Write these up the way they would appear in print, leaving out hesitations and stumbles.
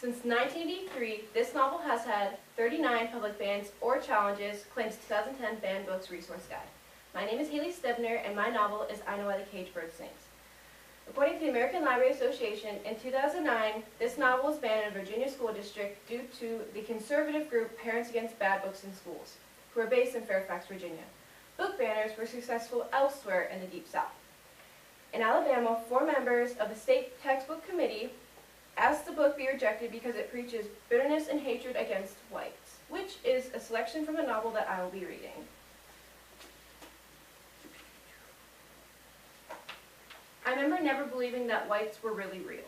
Since 1983, this novel has had 39 public bans or challenges, claims 2010 Banned Books Resource Guide. My name is Haley Stebner, and my novel is I Know Why the Caged Bird Sings. According to the American Library Association, in 2009, this novel was banned in a Virginia school district due to the conservative group Parents Against Bad Books in Schools, who are based in Fairfax, Virginia. Book banners were successful elsewhere in the Deep South. In Alabama, 4 members of the state textbook committee asked the book be rejected because it preaches bitterness and hatred against whites, which is a selection from a novel that I will be reading. I remember never believing that whites were really real.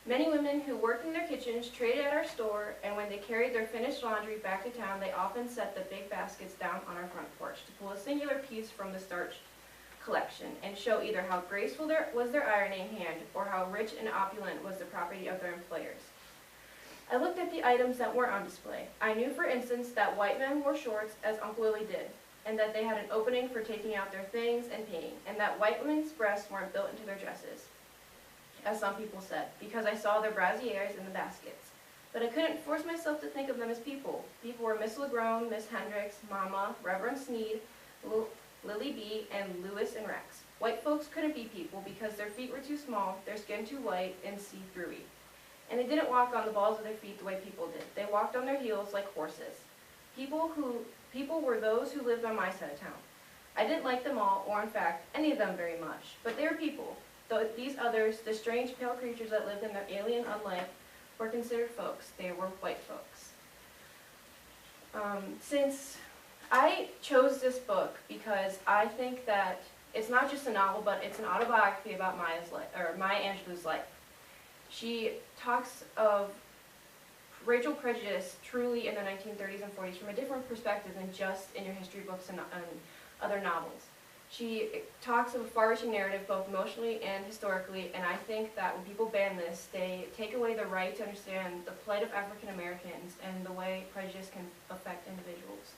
Many women who worked in their kitchens traded at our store, and when they carried their finished laundry back to town, they often set the big baskets down on our front porch to pull a singular piece from the starched collection and show either how graceful was their ironing hand or how rich and opulent was the property of their employers. I looked at the items that weren't on display. I knew, for instance, that white men wore shorts, as Uncle Willie did, and that they had an opening for taking out their things and peeing, and that white women's breasts weren't built into their dresses, as some people said, because I saw their brassieres in the baskets. But I couldn't force myself to think of them as people. People were Miss LeGrone, Miss Hendricks, Mama, Reverend Sneed, Lily B., and Lewis and Rex. White folks couldn't be people because their feet were too small, their skin too white and see-through-y. And they didn't walk on the balls of their feet the way people did. They walked on their heels like horses. People were those who lived on my side of town. I didn't like them all, or in fact, any of them very much, but they were people. Though these others, the strange pale creatures that lived in their alien unlife, were considered folks. They were white folks. Since I chose this book because I think that it's not just a novel, but it's an autobiography about Maya Angelou's life. She talks of racial prejudice truly in the 1930s and 40s from a different perspective than just in your history books and other novels. She talks of a far-reaching narrative both emotionally and historically, and I think that when people ban this, they take away the right to understand the plight of African Americans and the way prejudice can affect individuals.